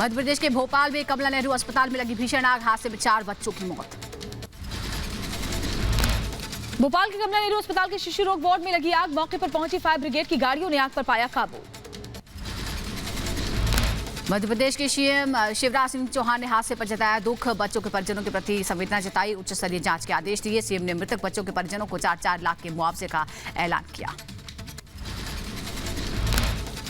मध्य प्रदेश के भोपाल में कमला नेहरू अस्पताल में लगी भीषण आग, हादसे में 4 बच्चों की मौत। भोपाल के कमला नेहरू अस्पताल के शिशु रोग वार्ड में लगी आग, मौके पर पहुंची फायर ब्रिगेड की गाड़ियों ने आग पर पाया काबू। मध्य प्रदेश के सीएम शिवराज सिंह चौहान ने हादसे पर जताया दुख, बच्चों के परिजनों के प्रति संवेदना जताई, उच्च स्तरीय जांच के आदेश दिए। सीएम ने मृतक बच्चों के परिजनों को 4-4 लाख के मुआवजे का ऐलान किया।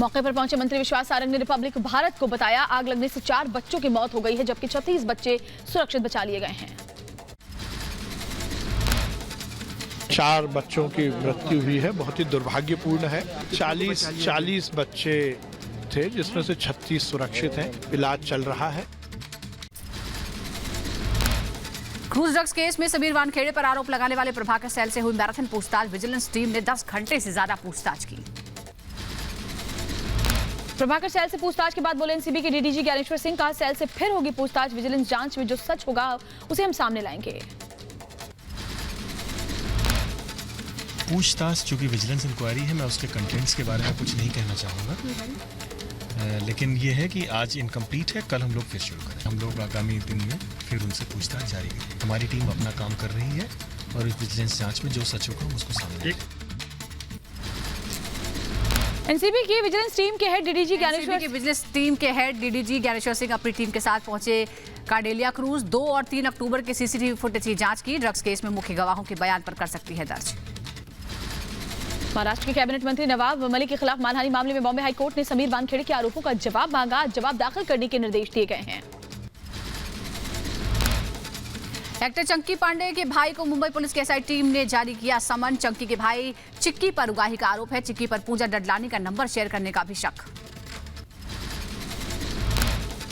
मौके पर पहुंचे मंत्री विश्वास सारंग ने रिपब्लिक भारत को बताया आग लगने से 4 बच्चों की मौत हो गई है, जबकि 36 बच्चे सुरक्षित बचा लिए गए हैं। 4 बच्चों की मृत्यु हुई है, बहुत ही दुर्भाग्यपूर्ण है। 40 बच्चे थे, जिसमें से 36 सुरक्षित हैं, इलाज चल रहा है। क्रूज ड्रग्स केस में समीर वानखेड़े पर आरोप लगाने वाले प्रभाकर सैल से हुई मैराथन पूछताछ, विजिलेंस टीम ने 10 घंटे से ज्यादा पूछताछ की। प्रभाकर सैल से पूछताछ के बाद बोले एनसीबी के डीडीजी ज्ञानेश्वर सिंह, कहा सैल से फिर होगी पूछताछ, विजिलेंस जांच में जो सच होगा उसे हम सामने लाएंगे। पूछताछ चूंकि विजिलेंस इंक्वायरी है, मैं उसके कंटेंट्स के बारे में कुछ नहीं कहना चाहूँगा, लेकिन ये है कि आज इनकम्प्लीट है, कल हम लोग फिर शुरू करें। हम लोग आगामी दिन में फिर उनसे पूछताछ जारी करेंगे। हमारी टीम अपना काम कर रही है और इस विजिलेंस जांच में जो सच होगा हम उसको सामने लाएंगे। एनसीबी की विजिलेंस टीम के हेड डीडीजी ज्ञानेश्वर सिंह अपनी टीम के साथ पहुंचे कार्डेलिया क्रूज। 2 और 3 अक्टूबर के सीसीटीवी फुटेज की जांच की। ड्रग्स केस में मुख्य गवाहों के बयान पर कर सकती है दर्ज। महाराष्ट्र के कैबिनेट मंत्री नवाब मलिक के खिलाफ मानहानि मामले में बॉम्बे हाईकोर्ट ने समीर वानखेड़े के आरोपों का जवाब मांगा, जवाब दाखिल करने के निर्देश दिए गए हैं। एक्टर चंकी पांडे के भाई को मुंबई पुलिस की एसआई टीम ने जारी किया समन। चंकी के भाई चिक्की पर उगाही का आरोप है। चिक्की पर पूजा डडलानी का नंबर शेयर करने का भी शक।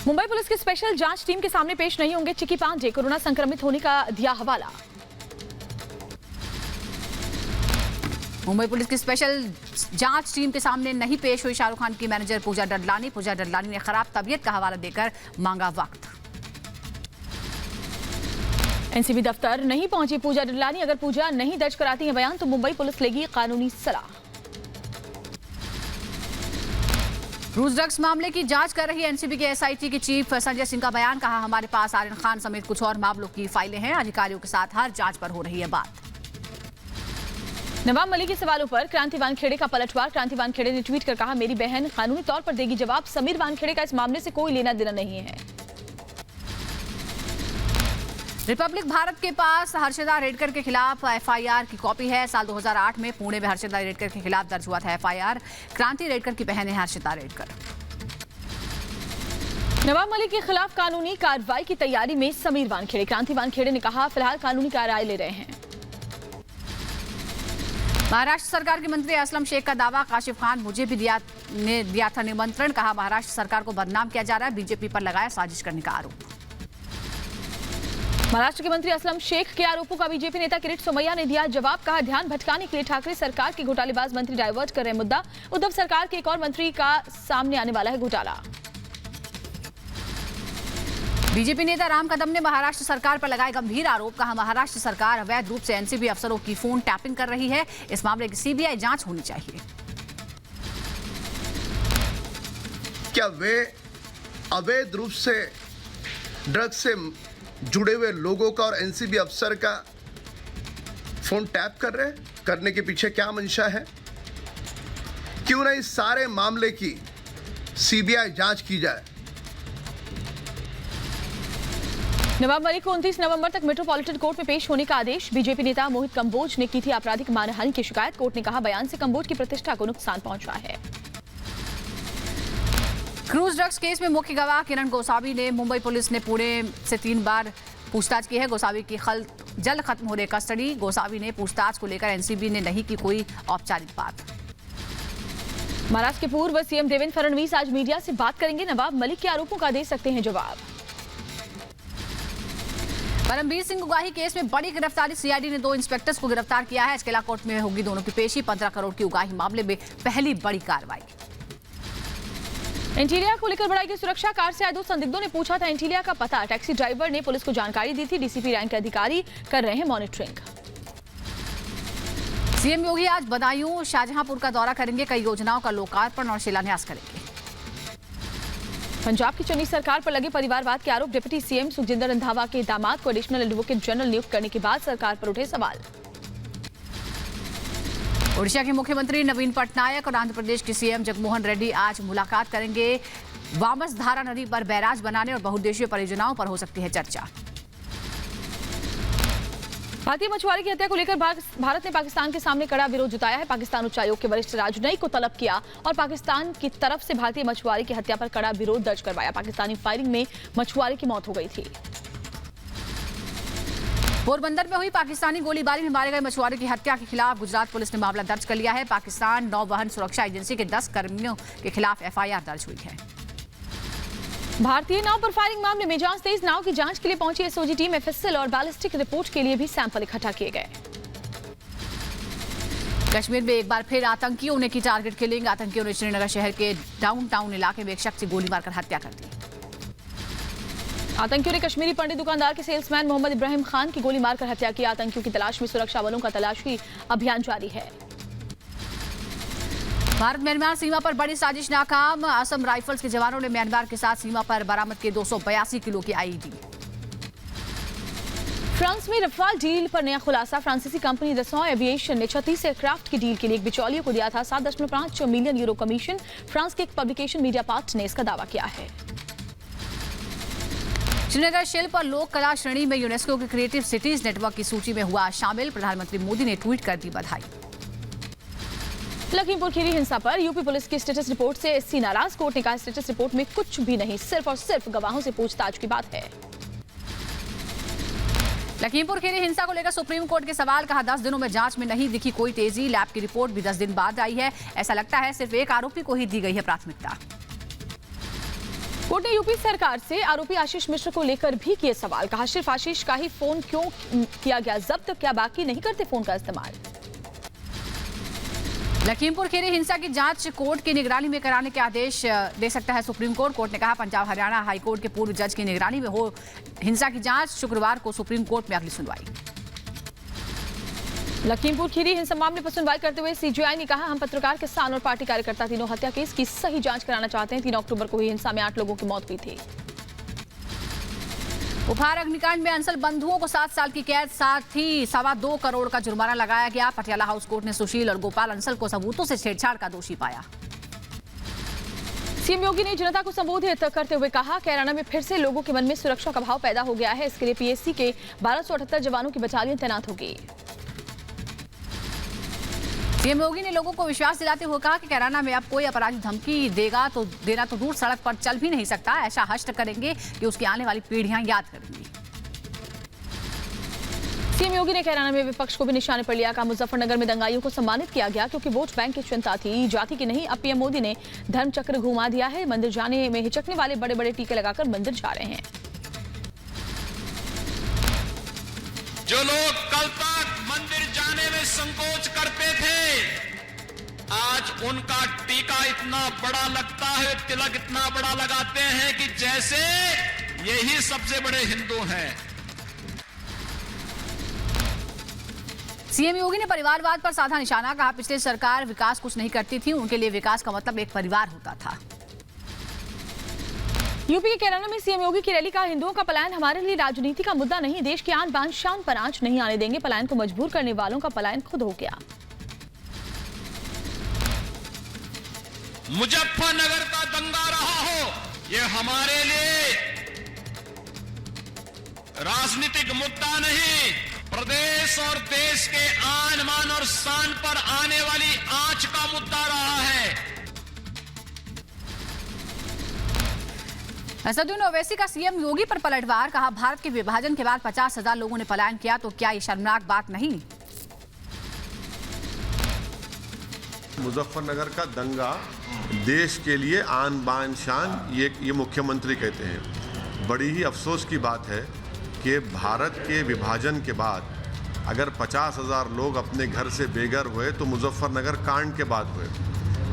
मुंबई पुलिस की स्पेशल जांच टीम के सामने पेश नहीं होंगे चिक्की पांडे, कोरोना संक्रमित होने का दिया हवाला। मुंबई पुलिस की स्पेशल जांच टीम के सामने नहीं पेश हुई शाहरुख खान की मैनेजर पूजा डडलानी। पूजा डडलानी ने खराब तबीयत का हवाला देकर मांगा वक्त। एनसीबी दफ्तर नहीं पहुंची पूजा डडलानी, अगर पूजा नहीं दर्ज कराती है बयान तो मुंबई पुलिस लेगी कानूनी सलाह। क्रूज ड्रग्स मामले की जांच कर रही एनसीबी के एसआईटी के चीफ संजय सिंह का बयान, कहा हमारे पास आर्यन खान समेत कुछ और मामलों की फाइलें हैं, अधिकारियों के साथ हर जांच पर हो रही है बात। नवाब मलिक के सवालों पर क्रांति वानखेड़े का पलटवार। क्रांति वानखेड़े ने ट्वीट कर कहा मेरी बहन कानूनी तौर पर देगी जवाब, समीर वानखेड़े का इस मामले से कोई लेना देना नहीं है। रिपब्लिक भारत के पास हर्षदा रेडकर के खिलाफ एफआईआर की कॉपी है। साल 2008 में पुणे में हर्षदा रेडकर के खिलाफ दर्ज हुआ था एफआईआर। क्रांति रेडकर की बहन है हर्षदा रेडकर। नवाब मलिक के खिलाफ कानूनी कार्रवाई की तैयारी में समीर वानखेड़े। क्रांति वानखेड़े ने कहा फिलहाल कानूनी कार्रवाई ले रहे हैं। महाराष्ट्र सरकार के मंत्री असलम शेख का दावा, काशिफ खान मुझे भी दिया था निमंत्रण, कहा महाराष्ट्र सरकार को बदनाम किया जा रहा है, बीजेपी पर लगाया साजिश करने का आरोप। महाराष्ट्र के मंत्री असलम शेख के आरोपों का बीजेपी नेता किरीट सोमैया ने दिया जवाब, कहा ध्यान भटकाने के लिए ठाकरे सरकार के घोटालेबाज मंत्री डाइवर्ट कर रहे मुद्दा। उद्धव सरकार के एक और मंत्री का सामने आने वाला है घोटाला। बीजेपी नेता राम कदम ने महाराष्ट्र सरकार पर लगाए गंभीर आरोप, कहा महाराष्ट्र सरकार अवैध रूप से एनसीबी अफसरों की फोन टैपिंग कर रही है, इस मामले की सीबीआई जांच होनी चाहिए। क्या वे अवैध रूप से ड्रग्स से जुड़े हुए लोगों का और एनसीबी अफसर का फोन टैप कर रहे हैं? करने के पीछे क्या मंशा है? क्यों ना इस सारे मामले की सीबीआई जांच की जाए। नवाब मलिक को 29 नवंबर तक मेट्रोपॉलिटन कोर्ट में पेश होने का आदेश। बीजेपी नेता मोहित कंबोज ने की थी आपराधिक मानहानि की शिकायत। कोर्ट ने कहा बयान से कंबोज की प्रतिष्ठा को नुकसान पहुंचा है। क्रूज ड्रग्स केस में मुख्य गवाह किरण गोसावी ने मुंबई पुलिस ने पुणे से 3 बार पूछताछ की है। गोसावी की जल्द खत्म हो रही कस्टडी। गोसावी ने पूछताछ को लेकर एनसीबी ने नहीं की कोई औपचारिक बात। महाराष्ट्र के पूर्व सीएम देवेंद्र फडणवीस आज मीडिया से बात करेंगे। नवाब मलिक के आरोपों का दे सकते हैं जवाब। परमवीर सिंह उगाही केस में बड़ी गिरफ्तारी, सीआईडी ने 2 इंस्पेक्टर्स को गिरफ्तार किया है। इसकेला कोर्ट में होगी दोनों की पेशी। 15 करोड़ की उगाही मामले में पहली बड़ी कार्रवाई। एंटीलिया को लेकर बढ़ाई गई सुरक्षा। कार से आए 2 संदिग्धों ने पूछा था एंटीलिया का पता। टैक्सी ड्राइवर ने पुलिस को जानकारी दी थी। डीसीपी रैंक के अधिकारी कर रहे हैं मॉनिटरिंग। सीएम योगी आज बदायूं शाहजहांपुर का दौरा करेंगे। कई योजनाओं का लोकार्पण और शिलान्यास करेंगे। पंजाब की चुनी सरकार पर लगे परिवारवाद के आरोप। डिप्टी सीएम सुखजिंदर रंधावा के दामाद को एडिशनल एडवोकेट जनरल नियुक्त करने के बाद सरकार पर उठे सवाल। ओडिशा के मुख्यमंत्री नवीन पटनायक और आंध्र प्रदेश के सीएम जगनमोहन रेड्डी आज मुलाकात करेंगे। वामसधारा नदी पर बैराज बनाने और बहुउद्देशीय परियोजनाओं पर हो सकती है चर्चा। भारतीय मछुआरे की हत्या को लेकर भारत ने पाकिस्तान के सामने कड़ा विरोध जताया है। पाकिस्तान उच्चायोग के वरिष्ठ राजनयी को तलब किया और पाकिस्तान की तरफ से भारतीय मछुआरे की हत्या पर कड़ा विरोध दर्ज करवाया। पाकिस्तानी फायरिंग में मछुआरे की मौत हो गई थी। पोरबंदर में हुई पाकिस्तानी गोलीबारी में मारे गए मछुआरे की हत्या के खिलाफ गुजरात पुलिस ने मामला दर्ज कर लिया है। पाकिस्तान नौवहन सुरक्षा एजेंसी के 10 कर्मियों के खिलाफ एफआईआर दर्ज हुई है। भारतीय नाव पर फायरिंग मामले में जांच तेज। नाव की जांच के लिए पहुंची एसओजी टीम एफएसएल और बैलिस्टिक रिपोर्ट के लिए भी सैंपल इकट्ठा किए गए। कश्मीर में एक बार फिर आतंकियों ने की टारगेट किलिंग। आतंकियों ने श्रीनगर शहर के डाउनटाउन इलाके में एक शख्स की गोली मारकर हत्या कर दी। आतंकियों ने कश्मीरी पंडित दुकानदार के सेल्समैन मोहम्मद इब्राहिम खान की गोली मारकर हत्या की। आतंकियों की तलाश में सुरक्षा बलों का तलाशी अभियान जारी है। भारत म्यांमार सीमा पर बड़ी साजिश नाकाम। असम राइफल्स के जवानों ने म्यांमार के साथ सीमा पर बरामद किए 282 किलो की आईईडी। फ्रांस में रफाल डील पर नया खुलासा। फ्रांसीसी कंपनी दसॉ एविएशन ने 36 एयरक्राफ्ट की डील के लिए एक बिचौलियों को दिया था 7.5 मिलियन यूरो कमीशन। फ्रांस के एक पब्लिकेशन मीडिया पार्ट ने इसका दावा किया है। श्रीनगर शिल्प और लोक कला श्रेणी में यूनेस्को के क्रिएटिव सिटीज नेटवर्क की सूची में हुआ शामिल। प्रधानमंत्री मोदी ने ट्वीट कर दी बधाई। लखीमपुर खीरी हिंसा पर यूपी पुलिस की स्टेटस रिपोर्ट से एससी नाराज। कोर्ट ने कहा स्टेटस रिपोर्ट में कुछ भी नहीं, सिर्फ और सिर्फ गवाहों से पूछताछ की बात है। लखीमपुर खीरी हिंसा को लेकर सुप्रीम कोर्ट के सवाल। कहा 10 दिनों में जांच में नहीं दिखी कोई तेजी। लैब की रिपोर्ट भी 10 दिन बाद आई है। ऐसा लगता है सिर्फ एक आरोपी को ही दी गई है प्राथमिकता। कोर्ट ने यूपी सरकार से आरोपी आशीष मिश्र को लेकर भी किए सवाल। कहा सिर्फ आशीष का ही फोन क्यों किया गया जब्त, क्या बाकी नहीं करते फोन का इस्तेमाल। लखीमपुर खीरी हिंसा की जांच कोर्ट की निगरानी में कराने के आदेश दे सकता है सुप्रीम कोर्ट। कोर्ट ने कहा पंजाब हरियाणा हाई कोर्ट के पूर्व जज की निगरानी में हो हिंसा की जांच। शुक्रवार को सुप्रीम कोर्ट में अगली सुनवाई। लखीमपुर खीरी हिंसा मामले पर सुनवाई करते हुए सीजेआई ने कहा हम पत्रकार, किसान और पार्टी कार्यकर्ता तीनों हत्या केस की सही जांच कराना चाहते हैं। 3 अक्टूबर को हुई हिंसा में 8 लोगों की मौत हुई थी। उपहार अग्निकांड में अंसल बंधुओं को 7 साल की कैद, साथ ही 2.25 करोड़ का जुर्माना लगाया गया। पटियाला हाउस कोर्ट ने सुशील और गोपाल अंसल को सबूतों से छेड़छाड़ का दोषी पाया। सीएम योगी ने जनता को संबोधित करते हुए कहा कैराना में फिर से लोगों के मन में सुरक्षा का भाव पैदा हो गया है। इसके लिए पीएससी के 1278 जवानों की बटालियन तैनात होगी। सीएम योगी ने लोगों को विश्वास दिलाते हुए कहा कि कैराना में अब कोई अपराधी धमकी देना तो दूर सड़क पर चल भी नहीं सकता। ऐसा हश्र करेंगे कि उसकी आने वाली पीढ़ियां याद करेंगी। सीएम योगी ने कैराना में विपक्ष को भी निशाने पर लिया। कहा मुजफ्फरनगर में दंगाइयों को सम्मानित किया गया क्योंकि वोट बैंक की चिंता थी, जाति की नहीं। अब पीएम मोदी ने धर्म चक्र घुमा दिया है। मंदिर जाने में हिचकने वाले बड़े बड़े टीके लगाकर मंदिर जा रहे हैं। जो लोग कल तक मंदिर जाने में संकोच करते थे, आज उनका टीका इतना बड़ा लगता है, तिलक इतना बड़ा लगाते हैं कि जैसे यही सबसे बड़े हिंदू हैं। सीएम योगी ने परिवारवाद पर साधा निशाना। कहा पिछली सरकार विकास कुछ नहीं करती थी, उनके लिए विकास का मतलब एक परिवार होता था। यूपी के कैराना में सीएम योगी की रैली। का हिंदुओं का पलायन हमारे लिए राजनीति का मुद्दा नहीं, देश की आन बान शान पर आंच नहीं आने देंगे। पलायन को मजबूर करने वालों का पलायन खुद हो गया। मुजफ्फरनगर का दंगा रहा हो, ये हमारे लिए राजनीतिक मुद्दा नहीं, प्रदेश और देश के आन मान और शान पर आने वाली आंच का मुद्दा रहा है। असदुद्दीन ओवैसी का सीएम योगी पर पलटवार। कहा भारत के विभाजन के बाद 50,000 लोगों ने पलायन किया, तो क्या ये शर्मनाक बात नहीं। मुजफ्फरनगर का दंगा देश के लिए आन बान शान, ये मुख्यमंत्री कहते हैं। बड़ी ही अफसोस की बात है कि भारत के विभाजन के बाद अगर 50,000 लोग अपने घर से बेघर हुए तो मुजफ्फरनगर कांड के बाद हुए,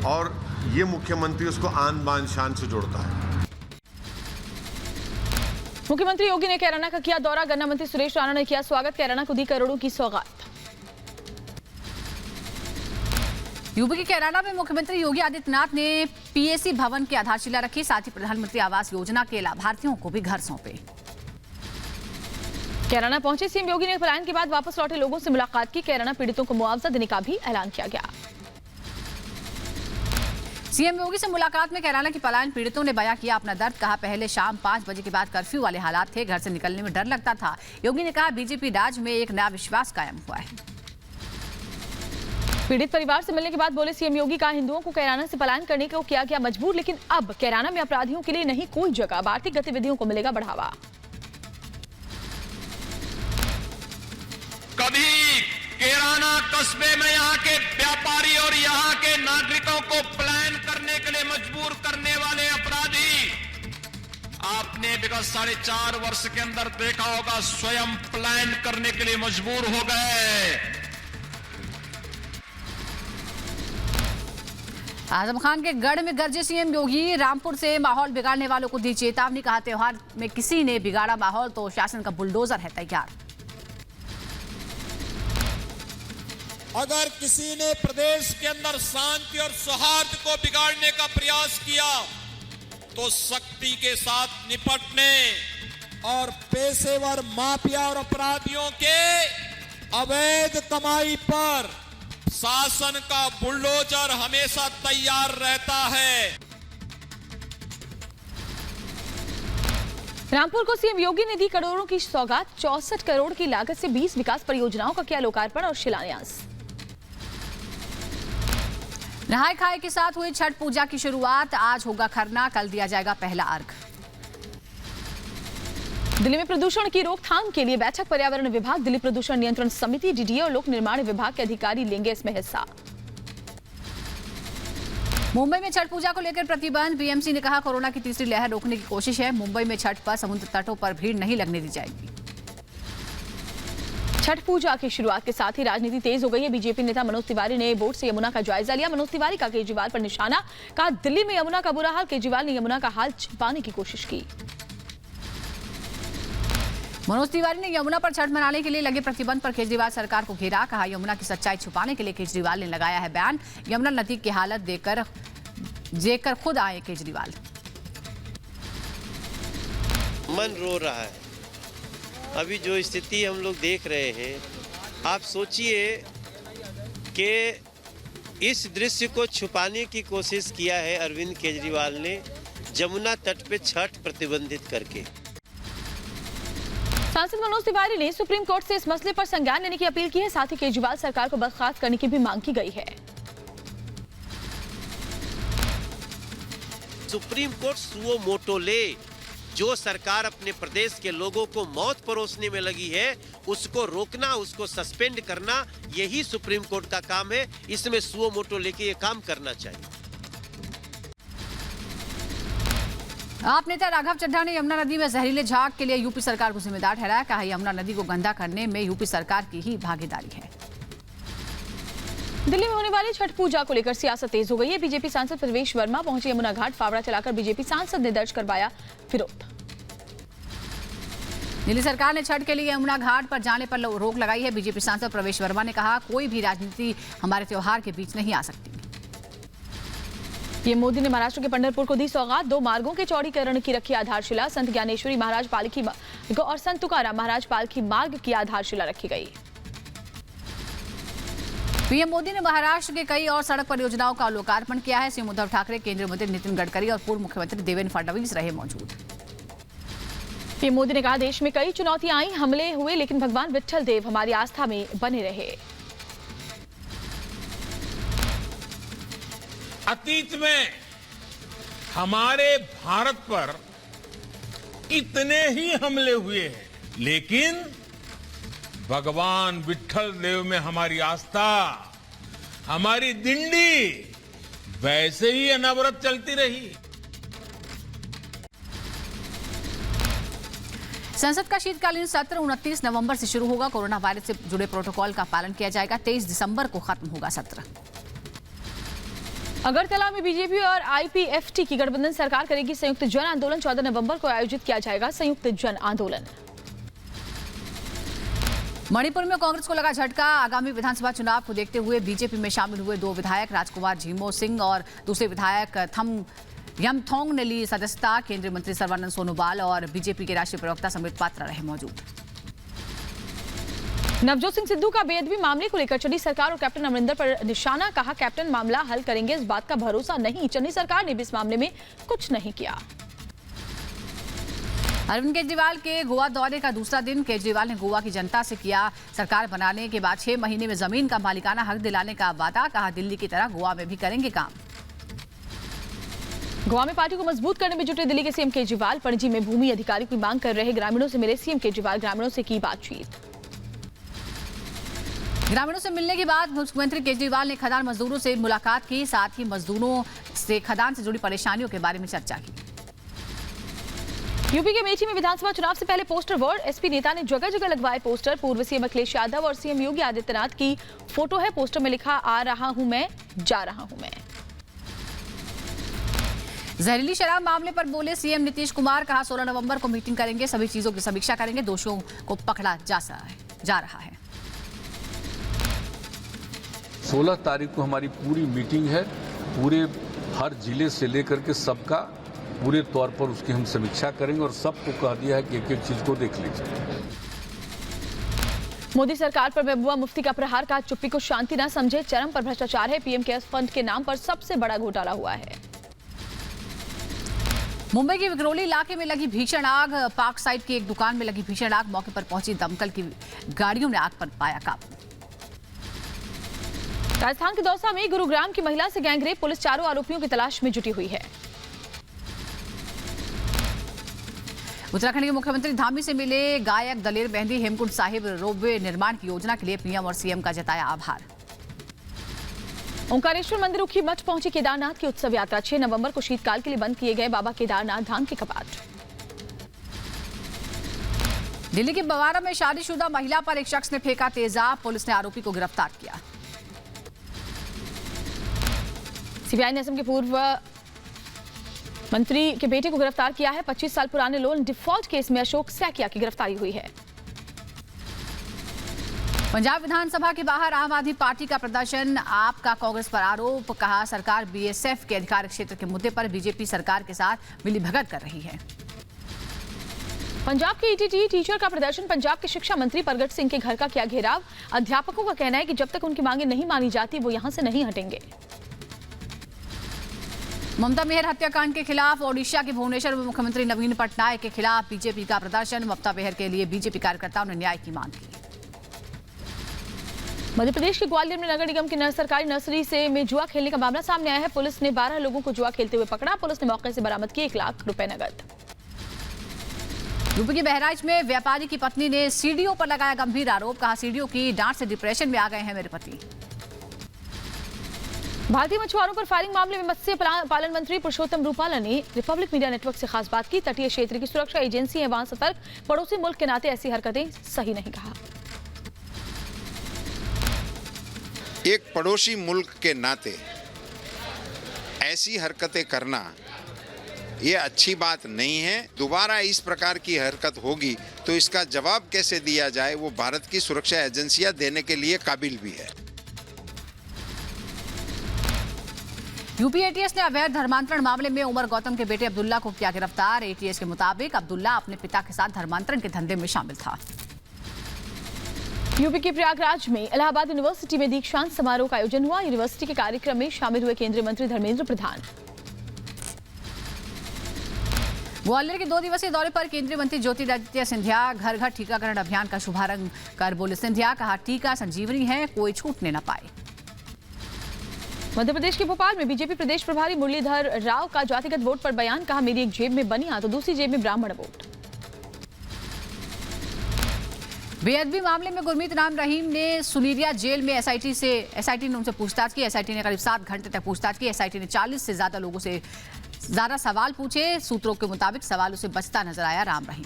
और ये मुख्यमंत्री उसको आन बान शान से जोड़ता है। मुख्यमंत्री योगी ने कैराना का किया दौरा। गन्ना मंत्री सुरेश राणा ने किया स्वागत। कैराना को दी करोड़ों की सौगात। यूपी के कैराना में मुख्यमंत्री योगी आदित्यनाथ ने पीएसी भवन की आधारशिला रखी, साथ ही प्रधानमंत्री आवास योजना के लाभार्थियों को भी घर सौंपे। कैराना पहुंचे सीएम योगी ने पलायन के बाद वापस लौटे लोगों से मुलाकात की। कैराना पीड़ितों को मुआवजा देने का भी ऐलान किया गया। सीएम योगी से मुलाकात में कैराना की पलायन पीड़ितों ने बयां किया अपना दर्द। कहा पहले शाम 5 बजे के बाद कर्फ्यू वाले हालात थे, घर से निकलने में डर लगता था। योगी ने कहा बीजेपी राज में एक नया विश्वास कायम हुआ है। पीड़ित परिवार से मिलने के बाद बोले सीएम योगी का हिंदुओं को कैराना से पलायन करने को किया गया मजबूर, लेकिन अब कैराना में अपराधियों के लिए नहीं कोई जगह, आर्थिक गतिविधियों को मिलेगा बढ़ावा। कभी कैराना कस्बे में यहाँ के व्यापारी और यहाँ के नागरिकों को पलायन करने के लिए मजबूर करने वाले अपराधी आपने विगत 4.5 वर्ष के अंदर देखा होगा स्वयं पलायन करने के लिए मजबूर हो गए। आजम खान के गढ़ में गरजे सीएम योगी, रामपुर से माहौल बिगाड़ने वालों को दी चेतावनी। कहा त्योहार में किसी ने बिगाड़ा माहौल तो शासन का बुलडोजर है तैयार। अगर किसी ने प्रदेश के अंदर शांति और सौहार्द को बिगाड़ने का प्रयास किया तो शक्ति के साथ निपटने और पेशेवर माफिया और अपराधियों के अवैध कमाई पर शासन का बुलडोजर हमेशा तैयार रहता है। रामपुर को सीएम योगी ने दी करोड़ों की सौगात। 64 करोड़ की लागत से 20 विकास परियोजनाओं का किया लोकार्पण और शिलान्यास। नहाय खाए के साथ हुई छठ पूजा की शुरुआत। आज होगा खरना, कल दिया जाएगा पहला अर्घ। दिल्ली में प्रदूषण की रोकथाम के लिए बैठक। पर्यावरण विभाग, दिल्ली प्रदूषण नियंत्रण समिति, डीडीए और लोक निर्माण विभाग के अधिकारी लेंगे इसमें हिस्सा। मुंबई में छठ पूजा को लेकर प्रतिबंध। बीएमसी ने कहा कोरोना की तीसरी लहर रोकने की कोशिश है। मुंबई में छठ पर समुद्र तटों पर भीड़ नहीं लगने दी जाएगी। छठ पूजा की शुरुआत के साथ ही राजनीति तेज हो गई है। बीजेपी नेता मनोज तिवारी ने बोट से यमुना का जायजा लिया। मनोज तिवारी का केजरीवाल पर निशाना। कहा दिल्ली में यमुना का बुरा हाल, केजरीवाल ने यमुना का हाल छिपाने की कोशिश की। मनोज तिवारी ने यमुना पर छठ मनाने के लिए लगे प्रतिबंध पर केजरीवाल सरकार को घेरा। कहा यमुना की सच्चाई छुपाने के लिए केजरीवाल ने लगाया है बैन। यमुना नदी की हालत देखकर खुद आए केजरीवाल। मन रो रहा है। अभी जो स्थिति हम लोग देख रहे हैं, आप सोचिए कि इस दृश्य को छुपाने की कोशिश किया है अरविंद केजरीवाल ने जमुना तट पे छठ प्रतिबंधित करके। सांसद मनोज तिवारी ने सुप्रीम कोर्ट से इस मसले पर संज्ञान लेने की अपील की है। साथ ही केजरीवाल सरकार को बर्खास्त करने की भी मांग की गई है। सुप्रीम कोर्ट सुओ मोटो ले, जो सरकार अपने प्रदेश के लोगों को मौत परोसने में लगी है उसको रोकना, उसको सस्पेंड करना, यही सुप्रीम कोर्ट का काम है। इसमें सुओ मोटो लेके ये काम करना चाहिए। आप नेता राघव चड्ढा ने यमुना नदी में जहरीले झाग के लिए यूपी सरकार को जिम्मेदार ठहराया। कहा यमुना नदी को गंदा करने में यूपी सरकार की ही भागीदारी है। दिल्ली में होने वाली छठ पूजा को लेकर सियासत तेज हो गई है। बीजेपी सांसद प्रवेश वर्मा पहुंचे यमुना घाट। फावड़ा चलाकर बीजेपी सांसद ने दर्ज करवाया विरोध। दिल्ली सरकार ने छठ के लिए यमुना घाट पर जाने पर रोक लगाई है। बीजेपी सांसद प्रवेश वर्मा ने कहा कोई भी राजनीति हमारे त्योहार के बीच नहीं आ सकती। पीएम मोदी ने महाराष्ट्र के पंढरपुर को दी सौगात। 2 मार्गों के चौड़ीकरण की रखी आधारशिला। संत ज्ञानेश्वरी महाराज पालकी और संत तुकाराम महाराज पालकी मार्ग की आधारशिला रखी गई। पीएम मोदी ने महाराष्ट्र के कई और सड़क परियोजनाओं का लोकार्पण किया है। सीएम उद्धव ठाकरे, केंद्रीय मंत्री नितिन गडकरी और पूर्व मुख्यमंत्री देवेंद्र फडणवीस रहे मौजूद। पीएम मोदी ने कहा देश में कई चुनौतियां आई, हमले हुए, लेकिन भगवान विट्ठल देव हमारी आस्था में बने रहे। अतीत में हमारे भारत पर इतने ही हमले हुए हैं, लेकिन भगवान विट्ठल देव में हमारी आस्था, हमारी दिंडी वैसे ही अनवरत चलती रही। संसद का शीतकालीन सत्र 29 नवंबर से शुरू होगा। कोरोना वायरस से जुड़े प्रोटोकॉल का पालन किया जाएगा। 23 दिसंबर को खत्म होगा सत्र। अगरतला में बीजेपी और आईपीएफटी की गठबंधन सरकार करेगी संयुक्त जन आंदोलन। 14 नवंबर को आयोजित किया जाएगा संयुक्त जन आंदोलन। मणिपुर में कांग्रेस को लगा झटका। आगामी विधानसभा चुनाव को देखते हुए बीजेपी में शामिल हुए 2 विधायक राजकुमार झीमो सिंह और दूसरे विधायक यमथोंग ने ली सदस्यता। केंद्रीय मंत्री सर्बानंद सोनोवाल और बीजेपी के राष्ट्रीय प्रवक्ता समित पात्रा रहे मौजूद। नवजोत सिंह सिद्धू का बेअदबी मामले को लेकर चन्नी सरकार और कैप्टन अमरिंदर पर निशाना। कहा, कैप्टन मामला हल करेंगे, इस बात का भरोसा नहीं। चन्नी सरकार ने भी इस मामले में कुछ नहीं किया। अरविंद केजरीवाल के गोवा दौरे का दूसरा दिन। केजरीवाल ने गोवा की जनता से किया सरकार बनाने के बाद 6 महीने में जमीन का मालिकाना हक दिलाने का वादा। कहा, दिल्ली की तरह गोवा में भी करेंगे काम। गोवा में पार्टी को मजबूत करने में जुटे दिल्ली के सीएम केजरीवाल। पणजी में भूमि अधिकारी की मांग कर रहे ग्रामीणों से मिले सीएम केजरीवाल। ग्रामीणों से की बातचीत। ग्रामीणों से मिलने के बाद मुख्यमंत्री केजरीवाल ने खदान मजदूरों से मुलाकात की। साथ ही मजदूरों से खदान से जुड़ी परेशानियों के बारे में चर्चा की। यूपी के अमेठी में विधानसभा चुनाव से पहले पोस्टर वॉर। एसपी नेता ने जगह जगह लगवाए पोस्टर। पूर्व सीएम अखिलेश यादव और सीएम योगी आदित्यनाथ की फोटो है। पोस्टर में लिखा, आ रहा हूं मैं, जा रहा हूं मैं। जहरीली शराब मामले पर बोले सीएम नीतीश कुमार। कहा, 16 नवंबर को मीटिंग करेंगे, सभी चीजों की समीक्षा करेंगे, दोषियों को पकड़ा जा रहा है। 16 तारीख को हमारी पूरी मीटिंग है। पूरे हर जिले से लेकर के सबका पूरे तौर पर उसकी हम समीक्षा करेंगे और सबको कह दिया है कि एक-एक चीज को देख लीजिए। मोदी सरकार पर महबूबा मुफ्ती का प्रहार। का चुप्पी को शांति न समझे, चरम पर भ्रष्टाचार है। पीएम केयर्स फंड के नाम पर सबसे बड़ा घोटाला हुआ है। मुंबई के विक्रोली इलाके में लगी भीषण आग। पार्क साइड की एक दुकान में लगी भीषण आग। मौके पर पहुंची दमकल की गाड़ियों ने आग पर पाया काबू। राजस्थान के दौसा में गुरुग्राम की महिला से गैंगरेप। पुलिस चारों आरोपियों की तलाश में जुटी हुई है। उत्तराखंड के मुख्यमंत्री धामी से मिले गायक दलेर मेहंदी। हेमकुंड साहिब रोपवे निर्माण की योजना के लिए पीएम और सीएम का जताया आभार। ओंकारेश्वर मंदिर उखी मठ पहुंची केदारनाथ की उत्सव यात्रा। 6 नवंबर को शीतकाल के लिए बंद किए गए बाबा केदारनाथ धाम के कपाट। दिल्ली के बवारा में शादीशुदा महिला पर एक शख्स ने फेंका तेजाब। पुलिस ने आरोपी को गिरफ्तार किया। सीबीआई ने असम के पूर्व मंत्री के बेटे को गिरफ्तार किया है। 25 साल पुराने लोन डिफॉल्ट केस में अशोक सैकिया की गिरफ्तारी हुई है। पंजाब विधानसभा के बाहर आम आदमी पार्टी का प्रदर्शन। आप का कांग्रेस पर आरोप। कहा, सरकार बीएसएफ के अधिकार क्षेत्र के मुद्दे पर बीजेपी सरकार के साथ मिलीभगत कर रही है। पंजाब के ईटीटी टीचर का प्रदर्शन। पंजाब के शिक्षा मंत्री परगट सिंह के घर का किया घेराव। अध्यापकों का कहना है कि जब तक उनकी मांगे नहीं मानी जाती वो यहां से नहीं हटेंगे। ममता मेहर हत्याकांड के खिलाफ ओडिशा के भुवनेश्वर में मुख्यमंत्री नवीन पटनायक के खिलाफ बीजेपी का प्रदर्शन। ममता मेहर के लिए बीजेपी कार्यकर्ताओं ने न्याय की मांग की। मध्य प्रदेश के ग्वालियर में नगर निगम की सरकारी नर्सरी से में जुआ खेलने का मामला सामने आया है। पुलिस ने 12 लोगों को जुआ खेलते हुए पकड़ा। पुलिस ने मौके से बरामद किए 1 लाख रुपए नगद। यूपी के बहराइच में व्यापारी की पत्नी ने सीडीओ पर लगाया गंभीर आरोप। कहा, सीडीओ की डांट से डिप्रेशन में आ गए हैं मेरे पति। भारतीय मछुआरों पर फायरिंग मामले में मत्स्य पालन मंत्री पुरुषोत्तम रूपाला ने रिपब्लिक मीडिया नेटवर्क से खास बात की। तटीय क्षेत्र की सुरक्षा एजेंसी है वहां सतर्क। पड़ोसी मुल्क के नाते ऐसी हरकतें सही नहीं कहा। एक पड़ोसी मुल्क के नाते ऐसी हरकतें करना ये अच्छी बात नहीं है। दोबारा इस प्रकार की हरकत होगी तो इसका जवाब कैसे दिया जाए वो भारत की सुरक्षा एजेंसियां देने के लिए काबिल भी है। यूपी एटीएस ने अवैध धर्मांतरण मामले में उमर गौतम के बेटे अब्दुल्ला को किया गिरफ्तार। एटीएस के मुताबिक अब्दुल्ला अपने पिता के साथ धर्मांतरण के धंधे में शामिल था। यूपी के प्रयागराज में इलाहाबाद यूनिवर्सिटी में दीक्षांत समारोह का आयोजन हुआ। यूनिवर्सिटी के कार्यक्रम में शामिल हुए केंद्रीय मंत्री धर्मेंद्र प्रधान। ग्वालियर के 2 दिवसीय दौरे पर केंद्रीय मंत्री ज्योतिरादित्य सिंधिया घर घर टीकाकरण अभियान का शुभारंभ कर बोले सिंधिया। कहा, टीका संजीवनी है, कोई छूटने न पाए। मध्य प्रदेश के भोपाल में बीजेपी प्रदेश प्रभारी मुरलीधर राव का जातिगत वोट पर बयान। कहा, मेरी एक जेब में बनिया तो दूसरी जेब में ब्राह्मण वोट। बेअदबी मामले में गुरमीत राम रहीम ने सुनीरिया जेल में एसआईटी ने उनसे पूछताछ की। एसआईटी ने करीब 7 घंटे तक पूछताछ की। एसआईटी ने 40 से ज्यादा लोगों से ज्यादा सवाल पूछे। सूत्रों के मुताबिक सवालों से बचता नजर आया राम रहीम।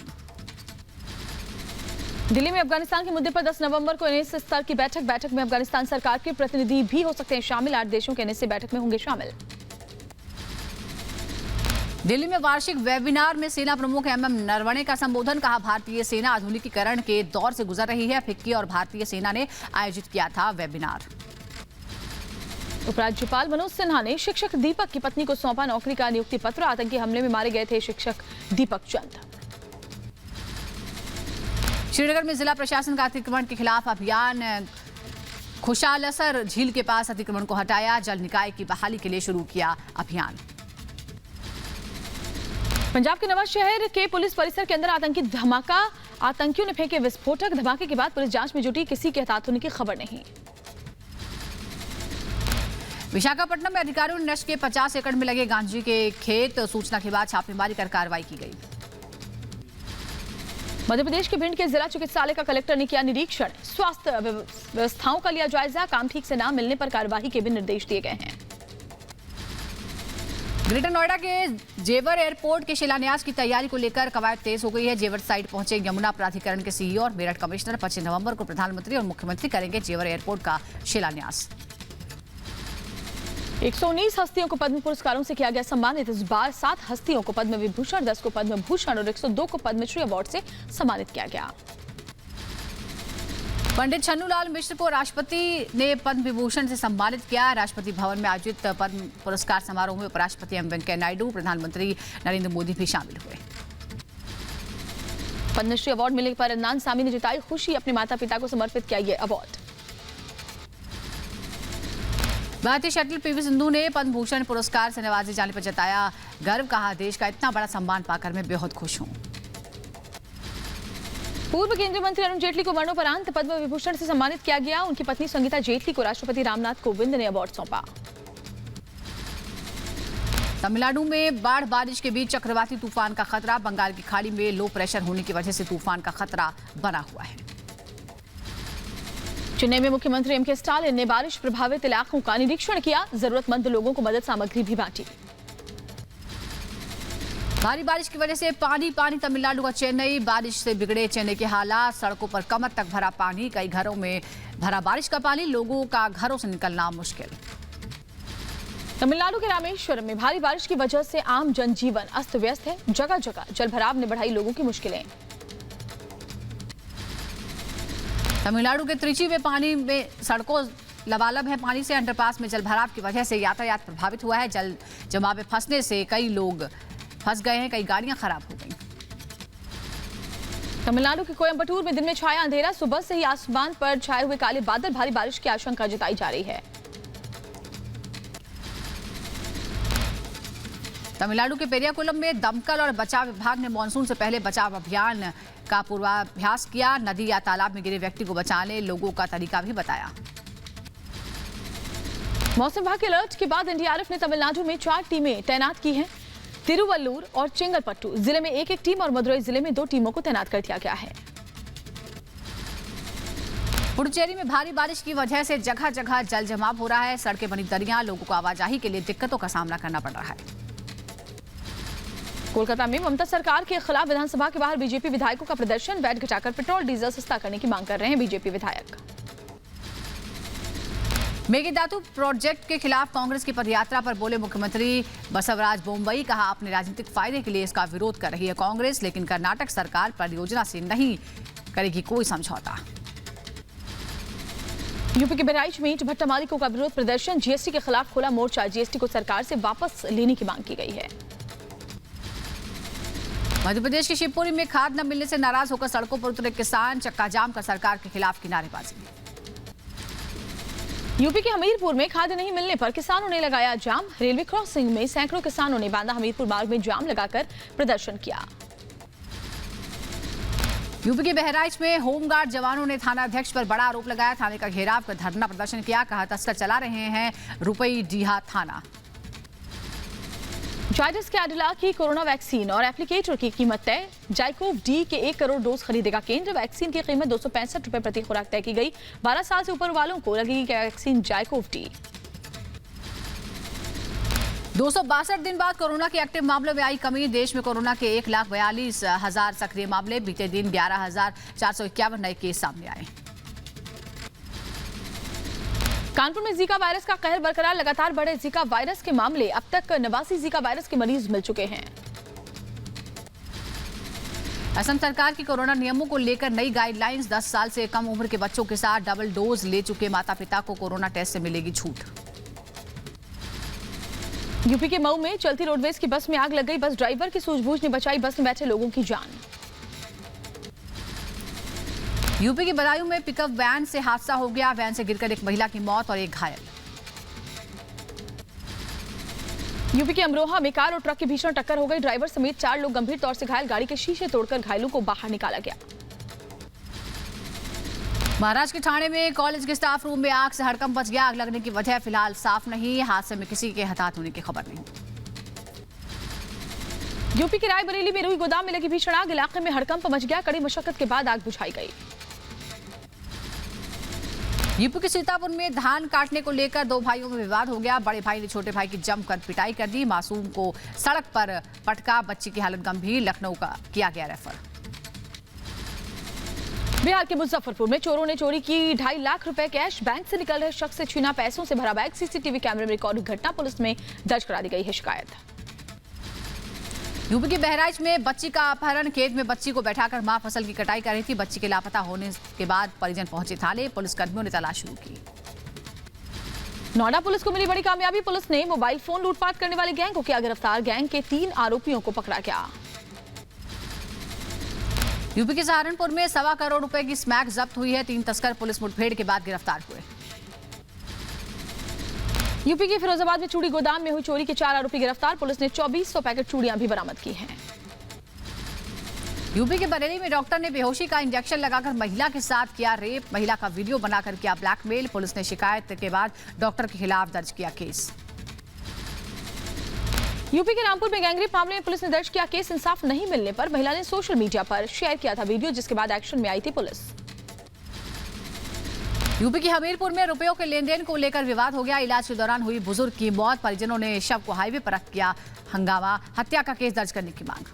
दिल्ली में अफगानिस्तान के मुद्दे पर 10 नवंबर को एनएसए स्तर की बैठक में अफगानिस्तान सरकार के प्रतिनिधि भी हो सकते हैं शामिल। 8 देशों के एनएसए बैठक में होंगे शामिल। दिल्ली में वार्षिक वेबिनार में सेना प्रमुख एमएम नरवणे का संबोधन। कहा, भारतीय सेना आधुनिकीकरण के दौर से गुजर रही है। फिक्की और भारतीय सेना ने आयोजित किया था वेबिनार। उपराज्यपाल मनोज सिन्हा ने शिक्षक दीपक की पत्नी को सौंपा नौकरी का नियुक्ति पत्र। आतंकी हमले में मारे गए थे शिक्षक दीपक चंद। श्रीनगर में जिला प्रशासन का अतिक्रमण के खिलाफ अभियान। खुशालसर झील के पास अतिक्रमण को हटाया। जल निकाय की बहाली के लिए शुरू किया अभियान। पंजाब के नवाज शहर के पुलिस परिसर के अंदर आतंकी धमाका। आतंकियों ने फेंके विस्फोटक। धमाके के बाद पुलिस जांच में जुटी। किसी के हताहत होने की खबर नहीं। विशाखापट्टनम में अधिकारियों ने नष्ट के 50 एकड़ में लगे गांजे के खेत। सूचना के बाद छापेमारी कर कार्रवाई की गई। मध्य प्रदेश के भिंड के जिला चिकित्सालय का कलेक्टर ने किया निरीक्षण। स्वास्थ्य व्यवस्थाओं का लिया जायजा। काम ठीक से न मिलने पर कार्रवाई के भी निर्देश दिए गए हैं। ग्रेटर नोएडा के जेवर एयरपोर्ट के शिलान्यास की तैयारी को लेकर कवायद तेज हो गई है। जेवर साइट पहुंचे यमुना प्राधिकरण के सीईओ और मेरठ कमिश्नर 25 नवंबर को प्रधानमंत्री और मुख्यमंत्री करेंगे जेवर एयरपोर्ट का शिलान्यास। 119 हस्तियों को पद्म पुरस्कारों से किया गया सम्मानित। इस बार 7 हस्तियों को पद्म विभूषण, 10 को पद्म भूषण और 102 को पद्मश्री अवार्ड से सम्मानित किया गया। पंडित छन्नूलाल मिश्र को राष्ट्रपति ने पद्म विभूषण से सम्मानित किया। राष्ट्रपति भवन में आयोजित पद्म पुरस्कार समारोह में उपराष्ट्रपति एम वेंकैया नायडू, प्रधानमंत्री नरेंद्र मोदी भी शामिल हुए। पद्मश्री अवार्ड मिलने पर अदनान सामी ने जताई खुशी। अपने माता पिता को समर्पित किया ये अवार्ड। भारतीय शटल पीवी सिंधु ने पद्म भूषण पुरस्कार से नवाजे जाने पर जताया गर्व। कहा, देश का इतना बड़ा सम्मान पाकर मैं बेहद खुश हूं। पूर्व केंद्रीय मंत्री अरुण जेटली को मरणोपरांत पद्म विभूषण से सम्मानित किया गया। उनकी पत्नी संगीता जेटली को राष्ट्रपति रामनाथ कोविंद ने अवार्ड सौंपा। तमिलनाडु में बाढ़ बारिश के बीच चक्रवाती तूफान का खतरा। बंगाल की खाड़ी में लो प्रेशर होने की वजह से तूफान का खतरा बना हुआ है। चेन्नई में मुख्यमंत्री एम के स्टालिन ने बारिश प्रभावित इलाकों का निरीक्षण किया। जरूरतमंद लोगों को मदद सामग्री भी बांटी। भारी बारिश की वजह से पानी तमिलनाडु का चेन्नई। बारिश से बिगड़े चेन्नई के हालात। सड़कों पर कमर तक भरा पानी। कई घरों में भरा बारिश का पानी। लोगों का घरों से निकलना मुश्किल। तमिलनाडु के रामेश्वरम में भारी बारिश की वजह से आम जनजीवन अस्त व्यस्त है। जगह जगह जलभराव ने बढ़ाई लोगों की मुश्किलें। तमिलनाडु के त्रिची में पानी में सड़कों लबालब है। पानी से अंडरपास में जलभराव की वजह से यातायात प्रभावित हुआ है। जल जमाव में फंसने से कई लोग फंस गए हैं। कई गाड़ियां खराब हो गई। तमिलनाडु के कोयम्बटूर में दिन में छाया अंधेरा। सुबह से ही आसमान पर छाए हुए काले बादल। भारी बारिश की आशंका जताई जा रही है। तमिलनाडु के पेरियाकुलम में दमकल और बचाव विभाग ने मानसून से पहले बचाव अभियान का पूर्वाभ्यास किया। नदी या तालाब में गिरे व्यक्ति को बचाने लोगों का तरीका भी बताया। मौसम विभाग के अलर्ट के बाद एनडीआरएफ ने तमिलनाडु में 4 टीमें तैनात की हैं। तिरुवल्लुर और चेंगलपट्टू जिले में 1-1 टीम और मदुरई जिले में 2 टीमों को तैनात कर दिया गया है। पुडुचेरी में भारी बारिश की वजह से जगह जगह जल जमाव हो रहा है। सड़कें बनी दरियां। लोगों को आवाजाही के लिए दिक्कतों का सामना करना पड़ रहा है। कोलकाता में ममता सरकार के खिलाफ विधानसभा के बाहर बीजेपी विधायकों का प्रदर्शन। वैट घटाकर पेट्रोल डीजल सस्ता करने की मांग कर रहे हैं बीजेपी विधायक। मेगेदातु प्रोजेक्ट के खिलाफ कांग्रेस की पदयात्रा पर बोले मुख्यमंत्री बसवराज बोम्बई। कहा, अपने राजनीतिक फायदे के लिए इसका विरोध कर रही है कांग्रेस, लेकिन कर्नाटक सरकार परियोजना से नहीं करेगी कोई समझौता। यूपी के बहराइच में ईंट भट्टा मालिकों का विरोध प्रदर्शन। जीएसटी के खिलाफ खुला मोर्चा। जीएसटी को सरकार से वापस लेने की मांग की गई है। मध्य प्रदेश के शिवपुरी में खाद न मिलने से नाराज होकर सड़कों पर उतरे किसान। चक्का जाम कर सरकार के खिलाफ किनारेबाजी। यूपी के हमीरपुर में खाद नहीं मिलने पर किसानों ने लगाया जाम। रेलवे क्रॉसिंग में सैकड़ों किसानों ने बांदा हमीरपुर मार्ग में जाम लगाकर प्रदर्शन किया। यूपी के बहराइच में होमगार्ड जवानों ने थाना अध्यक्ष पर बड़ा आरोप लगाया। थाने का घेराव कर धरना प्रदर्शन किया। कहा, तस्कर चला रहे हैं रुपई डीहा थाना। जायडस कैडिला की कोरोना वैक्सीन और एप्लीकेटर की कीमत तय। जाइकोव डी के 1 करोड़ डोज खरीदेगा केंद्र। वैक्सीन की कीमत 265 रुपए प्रति खुराक तय की गई। 12 साल से ऊपर वालों को लगेगी वैक्सीन जाइकोव डी। 262 दिन बाद कोरोना के एक्टिव मामलों में आई कमी। देश में कोरोना के 1,42,000 सक्रिय मामले। बीते दिन 11,451 नए केस सामने आए। कानपुर में जीका वायरस का कहर बरकरार, लगातार बढ़े जीका वायरस के मामले। अब तक 89 जीका वायरस के मरीज मिल चुके हैं। असम सरकार की कोरोना नियमों को लेकर नई गाइडलाइंस। 10 साल से कम उम्र के बच्चों के साथ डबल डोज ले चुके माता पिता को कोरोना टेस्ट से मिलेगी छूट। यूपी के मऊ में चलती रोडवेज की बस में आग लग गई। बस ड्राइवर की सूझबूझ ने बचाई बस में बैठे लोगों की जान। यूपी के बदायूं में पिकअप वैन से हादसा हो गया। वैन से गिरकर एक महिला की मौत और एक घायल। यूपी के अमरोहा में कार और ट्रक की भीषण टक्कर हो गई। ड्राइवर समेत 4 लोग गंभीर तौर से घायल। गाड़ी के शीशे तोड़कर घायलों को बाहर निकाला गया। महाराष्ट्र के ठाणे में कॉलेज के स्टाफ रूम में आग से हड़कंप मच गया। आग लगने की वजह फिलहाल साफ नहीं। हादसे में किसी के हताहत होने की खबर नहीं। यूपी के रायबरेली में रुई गोदाम में लगी भीषण आग। इलाके में हड़कंप मच गया। कड़ी मशक्कत के बाद आग बुझाई गई। यूपी के सीतापुर में धान काटने को लेकर 2 भाइयों में विवाद हो गया। बड़े भाई ने छोटे भाई की जमकर पिटाई कर दी। मासूम को सड़क पर पटका। बच्ची की हालत गंभीर। लखनऊ का किया गया रेफर। बिहार के मुजफ्फरपुर में चोरों ने चोरी की 2.5 लाख रुपए कैश। बैंक से निकल रहे शख्स से छीना पैसों से भरा बैग। सीसीटीवी कैमरे में रिकॉर्ड घटना पुलिस में दर्ज करा दी गई है शिकायत। यूपी के बहराइच में बच्ची का अपहरण। खेत में बच्ची को बैठाकर मां फसल की कटाई कर रही थी। बच्ची के लापता होने के बाद परिजन पहुंचे थाने। पुलिसकर्मियों ने तलाश शुरू की। नोएडा पुलिस को मिली बड़ी कामयाबी। पुलिस ने मोबाइल फोन लूटपाट करने वाले गैंग को किया गिरफ्तार। गैंग के 3 आरोपियों को पकड़ा गया। यूपी के सहारनपुर में 1.25 करोड़ रुपए की स्मैक जब्त हुई है। 3 तस्कर पुलिस मुठभेड़ के बाद गिरफ्तार हुए। यूपी के फिरोजाबाद में चूड़ी गोदाम में हुई चोरी के 4 आरोपी गिरफ्तार। पुलिस ने 2400 पैकेट चूड़ियां भी बरामद की हैं। यूपी के बरेली में डॉक्टर ने बेहोशी का इंजेक्शन लगाकर महिला के साथ किया रेप। महिला का वीडियो बनाकर किया ब्लैकमेल। पुलिस ने शिकायत के बाद डॉक्टर के खिलाफ दर्ज किया केस। यूपी के रामपुर में गैंगरेप मामले में पुलिस ने दर्ज किया केस। इंसाफ नहीं मिलने पर महिला ने सोशल मीडिया पर शेयर किया था वीडियो, जिसके बाद एक्शन में आई थी पुलिस। यूपी के हमीरपुर में रुपयों के लेन देन को लेकर विवाद हो गया। इलाज के दौरान हुई बुजुर्ग की मौत। परिजनों ने शव को हाईवे पर रख किया हंगामा। हत्या का केस दर्ज करने की मांग।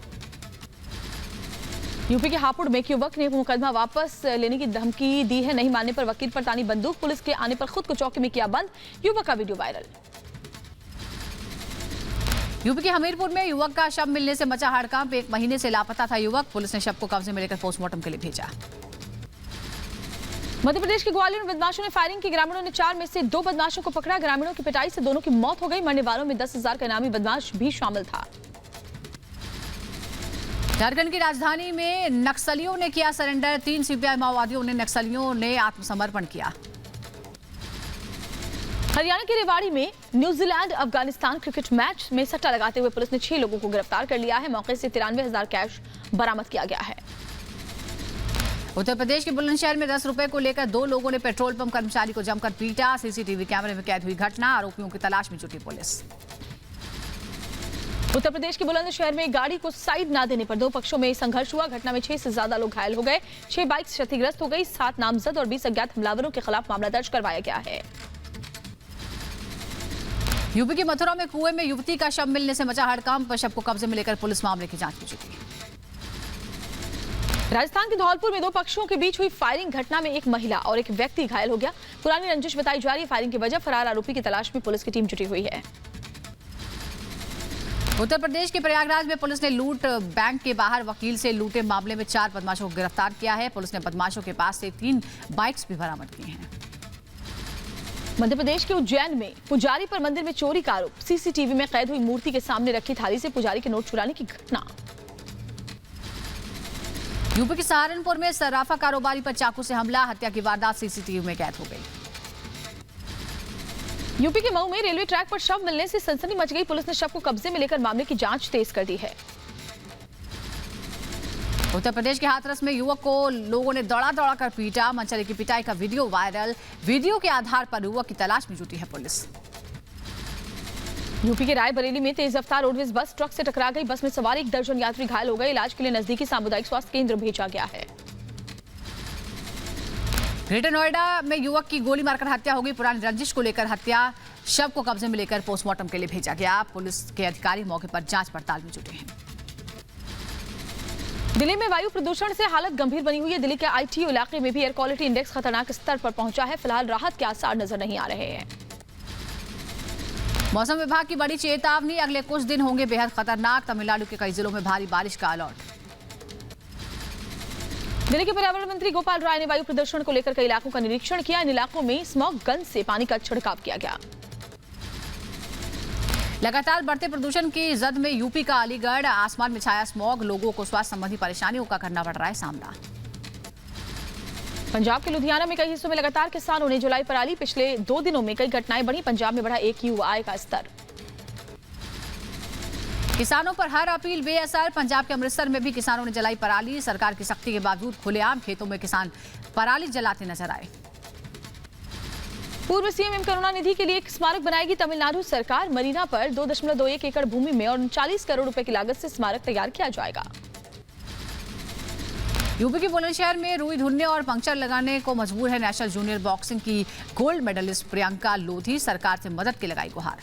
यूपी के हापुड़ में एक युवक ने मुकदमा वापस लेने की धमकी दी है। नहीं मानने पर वकील पर तानी बंदूक। पुलिस के आने पर खुद को चौकी में किया बंद। युवक का वीडियो वायरल। यूपी के हमीरपुर में युवक का शव मिलने से मचा हड़कंप। 1 महीने से लापता था युवक। पुलिस ने शव को कब्जे में लेकर पोस्टमार्टम के लिए भेजा। मध्य प्रदेश के ग्वालियर में बदमाशों ने फायरिंग की। ग्रामीणों ने 4 में से 2 बदमाशों को पकड़ा। ग्रामीणों की पिटाई से दोनों की मौत हो गई। मरने वालों में 10,000 का इनामी बदमाश भी शामिल था। झारखंड की राजधानी में नक्सलियों ने किया सरेंडर। 3 सीपीआई माओवादियों ने नक्सलियों ने आत्मसमर्पण किया। हरियाणा के रेवाड़ी में न्यूजीलैंड अफगानिस्तान क्रिकेट मैच में सट्टा लगाते हुए पुलिस ने 6 लोगों को गिरफ्तार कर लिया है। मौके से 93,000 कैश बरामद किया गया है। उत्तर प्रदेश के बुलंदशहर में 10 रुपए को लेकर 2 लोगों ने पेट्रोल पंप कर्मचारी को जमकर पीटा। सीसीटीवी कैमरे में कैद हुई घटना। आरोपियों की तलाश में जुटी पुलिस। उत्तर प्रदेश के बुलंदशहर में गाड़ी को साइड न देने पर 2 पक्षों में संघर्ष हुआ। घटना में 6 से ज्यादा लोग घायल हो गए। 6 बाइक क्षतिग्रस्त हो गई। 7 नामजद और 20 अज्ञात हमलावरों के खिलाफ मामला दर्ज करवाया गया है। यूपी के मथुरा में कुएं में युवती का शव मिलने से मचा हड़कंप। शव को कब्जे में लेकर पुलिस मामले की जांच में जुटी। राजस्थान के धौलपुर में 2 पक्षों के बीच हुई फायरिंग घटना में एक महिला और एक व्यक्ति घायल हो गया। पुरानी रंजिश बताई जा रही है। फायरिंग की वजह फरार आरोपी की तलाश में पुलिस की टीम जुटी हुई है। उत्तर प्रदेश के प्रयागराज में पुलिस ने लूट बैंक के बाहर वकील से लूटे मामले में 4 बदमाशों को गिरफ्तार किया है। पुलिस ने बदमाशों के पास से 3 बाइक्स भी बरामद की हैं। मध्य प्रदेश के उज्जैन में पुजारी पर मंदिर में चोरी का आरोप। सीसीटीवी में कैद हुई मूर्ति के सामने रखी थाली से पुजारी के नोट चुराने की घटना। यूपी के सहारनपुर में सर्राफा कारोबारी पर चाकू से हमला। हत्या की वारदात सीसीटीवी में कैद हो गई। यूपी के मऊ में रेलवे ट्रैक पर शव मिलने से सनसनी मच गई। पुलिस ने शव को कब्जे में लेकर मामले की जांच तेज कर दी है। उत्तर प्रदेश के हाथरस में युवक को लोगों ने दौड़ा कर पीटा। मनचले की पिटाई का वीडियो वायरल। वीडियो के आधार पर युवक की तलाश में जुटी है पुलिस। यूपी के रायबरेली में तेज रफ्तार रोडवेज बस ट्रक से टकरा गई। बस में सवार 1 दर्जन यात्री घायल हो गए। इलाज के लिए नजदीकी सामुदायिक स्वास्थ्य केंद्र भेजा गया है। ग्रेटर नोएडा में युवक की गोली मारकर हत्या हो गई। पुरानी रंजिश को लेकर हत्या। शव को कब्जे में लेकर पोस्टमार्टम के लिए भेजा गया। पुलिस के अधिकारी मौके पर जांच पड़ताल में जुटे हैं। दिल्ली में वायु प्रदूषण से हालत गंभीर बनी हुई है। दिल्ली के आईटीओ इलाके में भी एयर क्वालिटी इंडेक्स खतरनाक स्तर पर पहुंचा है। फिलहाल राहत के आसार नजर नहीं आ रहे हैं। मौसम विभाग की बड़ी चेतावनी, अगले कुछ दिन होंगे बेहद खतरनाक। तमिलनाडु के कई जिलों में भारी बारिश का अलर्ट। दिल्ली के पर्यावरण मंत्री गोपाल राय ने वायु प्रदूषण को लेकर कई इलाकों का निरीक्षण किया। इन इलाकों में स्मॉग गन से पानी का छिड़काव किया गया। लगातार बढ़ते प्रदूषण की जद में यूपी का अलीगढ़, आसमान में छाया स्मॉग, लोगों को स्वास्थ्य संबंधी परेशानियों का करना पड़ रहा है सामना। पंजाब के लुधियाना में कई हिस्सों में लगातार किसानों ने जुलाई पराली। पिछले 2 दिनों में कई घटनाएं बढ़ी। पंजाब में बढ़ा AQI का स्तर। किसानों पर हर अपील बेअसर। पंजाब के अमृतसर में भी किसानों ने जलाई पराली। सरकार की सख्ती के बावजूद खुलेआम खेतों में किसान पराली जलाते नजर आए। पूर्व सीएम एम करुणानिधि के लिए एक स्मारक बनाएगी तमिलनाडु सरकार। मरीना पर 2.21 एकड़ भूमि में और 39 करोड़ रुपए की लागत से स्मारक तैयार किया जाएगा। यूपी के बुलंदशहर में रुई धुनने और पंक्चर लगाने को मजबूर है नेशनल जूनियर बॉक्सिंग की गोल्ड मेडलिस्ट प्रियंका लोधी। सरकार से मदद की लगाई गुहार।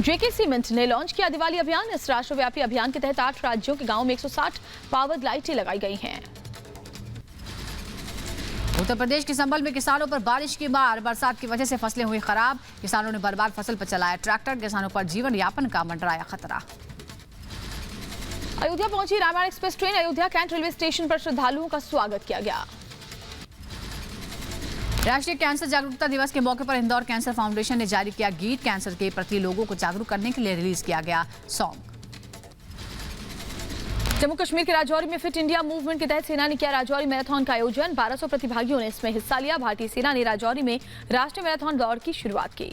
जेके सीमेंट ने लॉन्च किया दिवाली अभियान। इस राष्ट्रव्यापी अभियान के तहत 8 राज्यों के गांवों में 160 पावर लाइटें लगाई गई हैं। उत्तर प्रदेश के संभल में किसानों पर बारिश की मार। बरसात की वजह से फसलें हुई खराब। किसानों ने बर्बाद फसल पर चलाया ट्रैक्टर। किसानों पर जीवन यापन का मंडराया खतरा। अयोध्या पहुंची Ramayana express train. Ayodhya cantt railway station पर श्रद्धालुओं का स्वागत किया गया। राष्ट्रीय कैंसर जागरूकता दिवस के मौके पर इंदौर कैंसर फाउंडेशन ने जारी किया गीत। कैंसर के प्रति लोगों को जागरूक करने के लिए रिलीज किया गया सॉन्ग। जम्मू कश्मीर के राजौरी में फिट इंडिया मूवमेंट के तहत सेना ने किया राजौरी मैराथन का आयोजन। 1200 प्रतिभागियों ने इसमें हिस्सा लिया। भारतीय सेना ने राजौरी में राष्ट्रीय मैराथन दौड़ की शुरुआत की।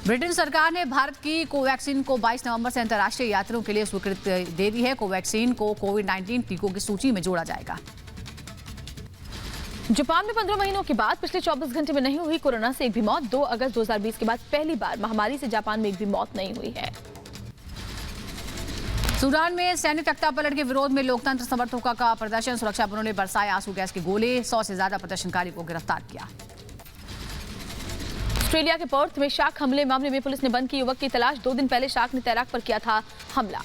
ब्रिटेन सरकार ने भारत की कोवैक्सीन को 22 नवंबर से अंतर्राष्ट्रीय यात्रियों के लिए स्वीकृति दे दी है। कोवैक्सीन को कोविड-19 टीकों की सूची में जोड़ा जाएगा। जापान में 15 महीनों के बाद पिछले 24 घंटे में नहीं हुई कोरोना से एक भी मौत। 2 अगस्त 2020 के बाद पहली बार महामारी से जापान में एक भी मौत नहीं हुई है। सूडान में सैन्य तख्तापलट के विरोध में लोकतंत्र समर्थकों का प्रदर्शन। सुरक्षा बलों ने बरसाए आंसू गैस के गोले। 100 से ज्यादा प्रदर्शनकारी को गिरफ्तार किया। ऑस्ट्रेलिया के पर्थ में शार्क हमले मामले में पुलिस ने बंद की युवक की तलाश। 2 दिन पहले शार्क ने तैराक पर किया था हमला।